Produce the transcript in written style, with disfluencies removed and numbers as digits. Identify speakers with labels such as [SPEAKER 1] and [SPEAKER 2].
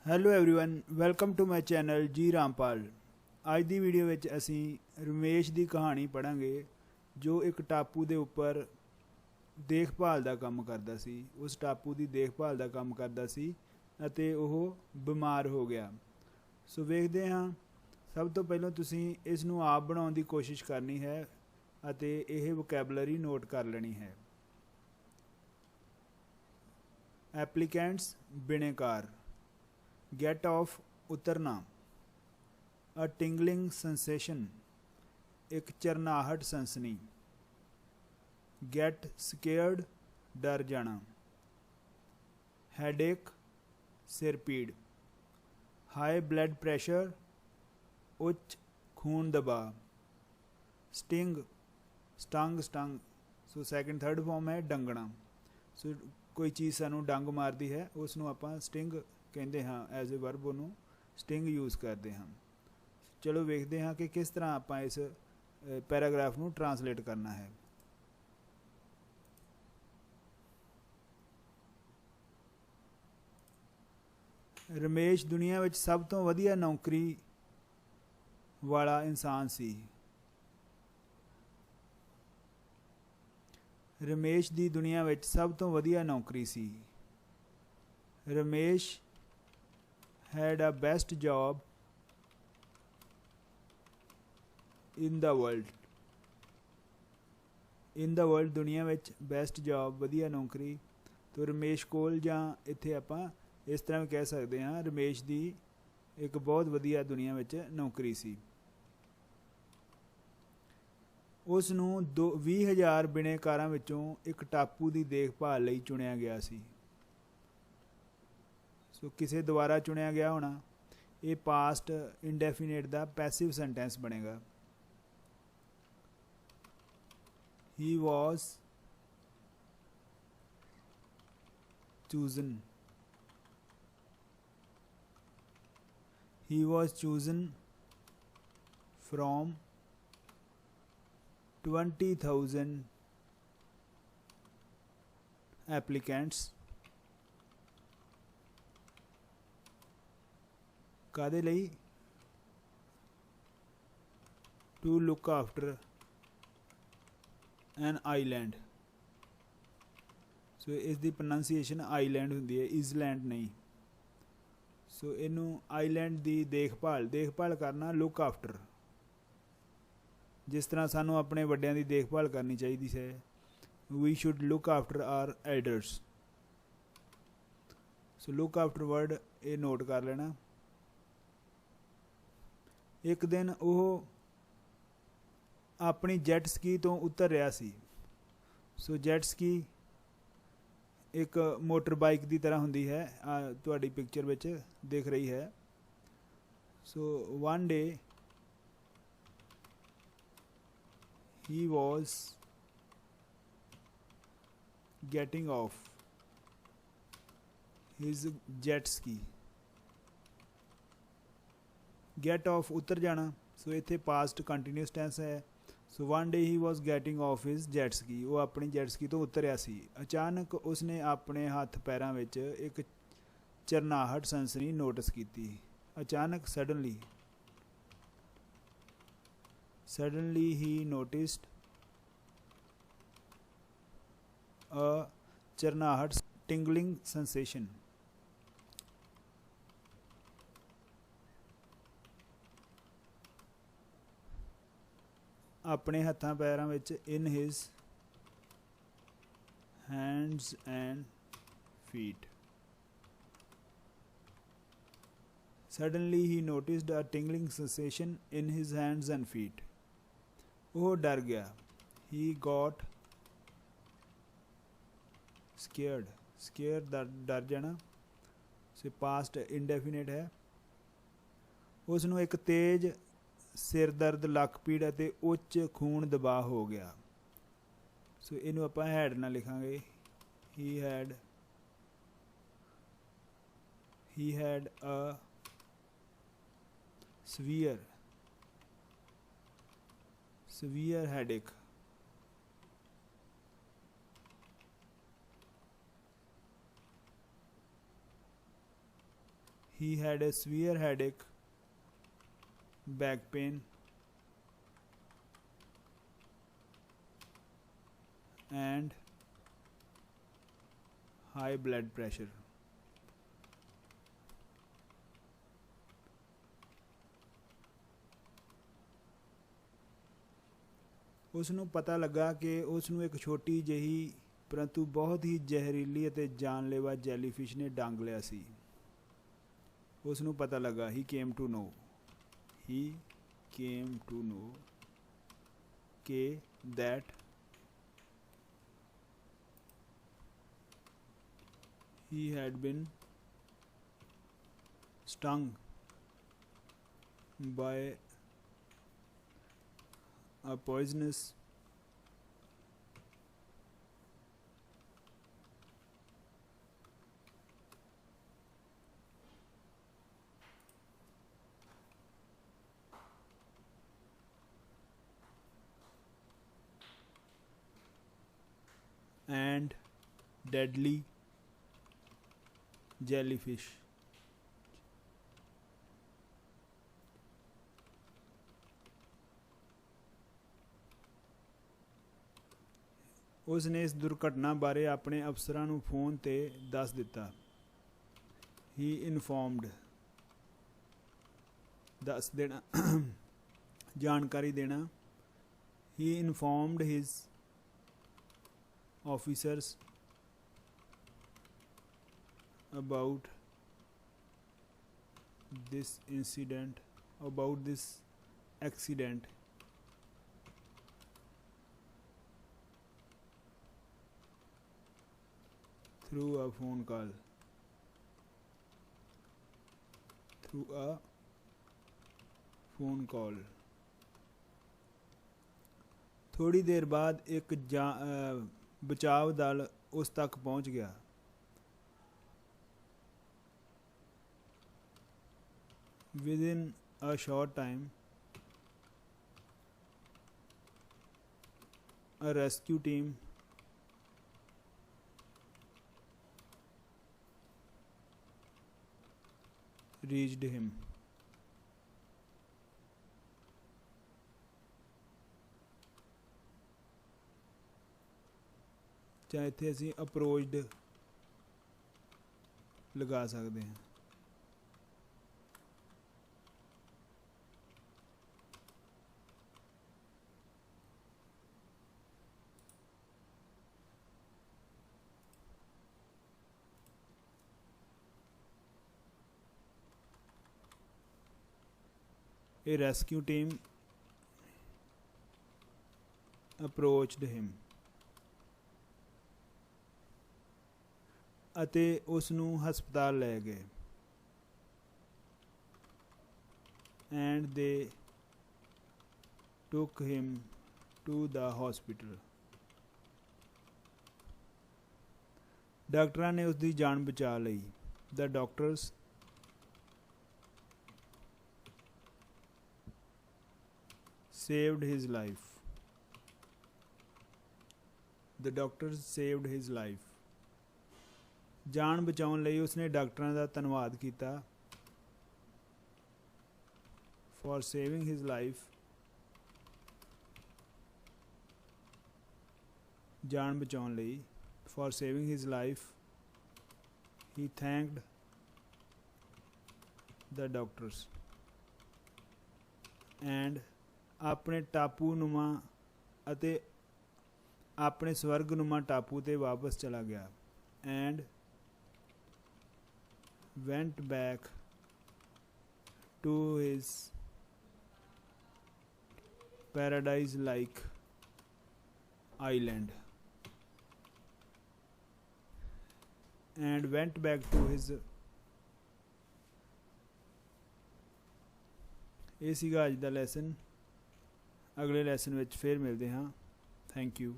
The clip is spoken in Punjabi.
[SPEAKER 1] Hello everyone welcome to my channel G Rampal. ਅੱਜ ਦੀ ਵੀਡੀਓ ਵਿੱਚ ਅਸੀਂ ਰਮੇਸ਼ ਦੀ ਕਹਾਣੀ ਪੜ੍ਹਾਂਗੇ ਜੋ ਇੱਕ ਟਾਪੂ ਦੇ ਉੱਪਰ ਦੇਖਭਾਲ ਦਾ ਕੰਮ ਕਰਦਾ ਸੀ। ਉਸ ਟਾਪੂ ਦੀ ਦੇਖਭਾਲ ਦਾ ਕੰਮ ਕਰਦਾ ਸੀ ਅਤੇ ਉਹ ਬਿਮਾਰ ਹੋ ਗਿਆ। ਸੋ ਵੇਖਦੇ ਹਾਂ। ਸਭ ਤੋਂ ਪਹਿਲਾਂ ਤੁਸੀਂ ਇਸ ਨੂੰ ਆਪ ਬਣਾਉਣ ਦੀ ਕੋਸ਼ਿਸ਼ ਕਰਨੀ ਹੈ ਅਤੇ ਇਹ ਵੋਕੈਬਲਰੀ ਨੋਟ ਕਰ ਲੈਣੀ ਹੈ। ਐਪਲੀਕੈਂਟਸ ਬਿਨੇਕਾਰ, get off उतरना, a tingling sensation एक चरनाहट सनसनी, get scared डर जाना, headache सिर पीड़, high blood pressure उच्च खून दबाव, sting stung सो सैकेंड थर्ड फॉर्म है डंगना। सो कोई चीज़ सानू डंग मारती है उसनू आपां sting ਕਹਿੰਦੇ ਹਾਂ ਐਜ਼ ਏ ਵਰਬ ਉਹਨੂੰ ਸਟਿੰਗ ਯੂਜ਼ ਕਰਦੇ ਹਾਂ। ਚਲੋ ਵੇਖਦੇ ਹਾਂ ਕਿ ਕਿਸ ਤਰ੍ਹਾਂ ਆਪਾਂ ਇਸ ਪੈਰਾਗ੍ਰਾਫ ਨੂੰ ਟਰਾਂਸਲੇਟ ਕਰਨਾ ਹੈ। ਰਮੇਸ਼ ਦੁਨੀਆ ਵਿੱਚ ਸਭ ਤੋਂ ਵਧੀਆ ਨੌਕਰੀ ਵਾਲਾ ਇਨਸਾਨ ਸੀ। ਰਮੇਸ਼ ਦੀ ਦੁਨੀਆ ਵਿੱਚ ਸਭ ਤੋਂ ਵਧੀਆ ਨੌਕਰੀ ਸੀ। Ramesh had a best job in the world ਦੁਨੀਆ ਵਿੱਚ ਬੈਸਟ ਜੌਬ ਵਧੀਆ ਨੌਕਰੀ। ਤੋ ਰਮੇਸ਼ ਕੋਲ ਜਾਂ ਇੱਥੇ ਆਪਾਂ ਇਸ ਤਰ੍ਹਾਂ ਵੀ ਕਹਿ ਸਕਦੇ ਹਾਂ ਰਮੇਸ਼ ਦੀ ਇੱਕ ਬਹੁਤ ਵਧੀਆ ਦੁਨੀਆ ਵਿੱਚ ਨੌਕਰੀ ਸੀ। ਉਸ ਨੂੰ 20,000 ਬਿਨੇਕਾਰਾਂ ਵਿੱਚੋਂ ਇੱਕ ਟਾਪੂ ਦੀ ਦੇਖਭਾਲ ਲਈ ਚੁਣਿਆ ਗਿਆ ਸੀ। ਸੋ ਕਿਸੇ ਦੁਆਰਾ ਚੁਣਿਆ ਗਿਆ ਹੋਣਾ। ਇਹ ਪਾਸਟ ਇੰਡੈਫੀਨੇਟ ਦਾ ਪੈਸਿਵ ਸੈਂਟੈਂਸ ਬਣੇਗਾ। ਹੀ ਵਾਜ਼ chosen, he was chosen from 20,000 applicants ਕਾਹਦੇ ਲਈ to look after an island। ਸੋ ਇਸ ਦੀ ਪ੍ਰੋਨਾਂਸੀਏਸ਼ਨ ਆਈਲੈਂਡ ਹੁੰਦੀ ਹੈ, ਇਜ਼ਲੈਂਡ ਨਹੀਂ। ਸੋ ਇਹਨੂੰ ਆਈਲੈਂਡ ਦੀ ਦੇਖਭਾਲ ਕਰਨਾ, ਲੁੱਕ ਆਫਟਰ। ਜਿਸ ਤਰ੍ਹਾਂ ਸਾਨੂੰ ਆਪਣੇ ਵੱਡਿਆਂ ਦੀ ਦੇਖਭਾਲ ਕਰਨੀ ਚਾਹੀਦੀ ਹੈ। We should look after our elders. So look after word ਇਹ ਨੋਟ ਕਰ ਲੈਣਾ। ਇੱਕ ਦਿਨ ਉਹ ਆਪਣੀ ਜੈਟ ਸਕੀ ਤੋਂ ਉਤਰ ਰਿਹਾ ਸੀ। ਸੋ ਜੈਟ ਸਕੀ ਇੱਕ ਮੋਟਰ ਬਾਈਕ ਦੀ ਤਰ੍ਹਾਂ ਹੁੰਦੀ ਹੈ, ਤੁਹਾਡੀ ਪਿਕਚਰ ਵਿੱਚ ਦਿਖ ਰਹੀ ਹੈ। ਸੋ one day he was getting of his jet ਸਕੀ। ਗੈਟ ਆਫ ਉਤਰ ਜਾਣਾ। ਸੋ ਇੱਥੇ ਪਾਸਟ ਕੰਟੀਨਿਊਸ ਟੈਂਸ ਹੈ। ਸੋ one day he was getting of his jet ਸਕੀ। ਉਹ ਆਪਣੀ ਜੈਟ ਸਕੀ ਤੋਂ ਉਤਰਿਆ ਸੀ। ਅਚਾਨਕ ਉਸਨੇ ਆਪਣੇ ਹੱਥ ਪੈਰਾਂ ਵਿੱਚ ਇੱਕ ਚਰਨਾਹਟ ਸਨਸਨੀ ਨੋਟਿਸ ਕੀਤੀ। ਅਚਾਨਕ ਸਡਨਲੀ ਹੀ ਨੋਟਿਸਡ ਅ ਚਰਨਾਹਟ tingling sensation। ਆਪਣੇ ਹੱਥਾਂ ਪੈਰਾਂ ਵਿੱਚ in his hands and feet। Suddenly he noticed a tingling sensation in his hands and feet। ਉਹ ਡਰ ਗਿਆ। he got scared ਡਰ ਜਾਣਾ। ਸੋ ਪਾਸਟ ਇੰਡੈਫੀਨਿਟ ਹੈ। ਉਸ ਨੂੰ ਇੱਕ ਤੇਜ਼ ਸਿਰ ਦਰਦ, ਲੱਕ ਪੀੜ ਅਤੇ ਉੱਚ ਖੂਨ ਦਬਾਅ ਹੋ ਗਿਆ। ਸੋ ਇਹਨੂੰ ਆਪਾਂ ਹੈਡ ਨਾਲ ਲਿਖਾਂਗੇ। He had a severe headache। He had a severe headache, back pain, and high blood pressure. ਉਸ ਨੂੰ ਪਤਾ ਲੱਗਾ ਕਿ ਉਸ ਨੂੰ ਇੱਕ ਛੋਟੀ ਜਿਹੀ ਪਰੰਤੂ ਬਹੁਤ ਹੀ ਜ਼ਹਿਰੀਲੀ ਅਤੇ ਜਾਨਲੇਵਾ ਜੈਲੀਫਿਸ਼ ਨੇ ਡੰਗ ਲਿਆ ਸੀ। ਉਸ ਨੂੰ ਪਤਾ ਲੱਗਾ he came to know ਕਿ that he had been stung by a poisonous and deadly jellyfish. ਉਸ ਨੇ ਇਸ ਦੁਰਘਟਨਾ ਬਾਰੇ ਆਪਣੇ ਅਫਸਰਾਂ ਨੂੰ ਫੋਨ 'ਤੇ ਦੱਸ ਦਿੱਤਾ। ਹੀ ਇਨਫੋਰਮਡ ਦੱਸ ਦੇਣਾ ਜਾਣਕਾਰੀ ਦੇਣਾ। He informed his officers about this accident through a phone call. थोड़ी देर बाद एक बचाव दल उस तक पहुंच गया। Within a short time, a rescue team reached him. ਚਾਹੇ ਇੱਥੇ ਅਸੀਂ ਅਪਰੋਚਡ ਲਗਾ ਸਕਦੇ ਹਾਂ। A rescue team approached him. ਅਤੇ ਉਸ ਨੂੰ ਹਸਪਤਾਲ ਲੈ ਗਏ। and they took him to the hospital. ਡਾਕਟਰਾਂ ਨੇ ਉਸ ਦੀ ਜਾਨ ਬਚਾ ਲਈ। The doctors saved his life. The doctors saved his life. ਜਾਨ ਬਚਾਉਣ ਲਈ ਉਸਨੇ ਡਾਕਟਰਾਂ ਦਾ ਧੰਨਵਾਦ ਕੀਤਾ। For saving his life. ਜਾਨ ਬਚਾਉਣ ਲਈ for saving his life, he thanked the doctors and ਆਪਣੇ ਟਾਪੂਨੁਮਾ ਅਤੇ ਆਪਣੇ ਸਵਰਗਨੁਮਾ ਟਾਪੂ ਤੇ ਵਾਪਸ ਚਲਾ ਗਿਆ and went back to his paradise-like island and went back to his ਇਹ ਸੀਗਾ ਅੱਜ ਦਾ ਲੈਸਨ। ਅਗਲੇ ਲੈਸਨ ਵਿੱਚ ਫੇਰ ਮਿਲਦੇ ਹਾਂ। Thank you.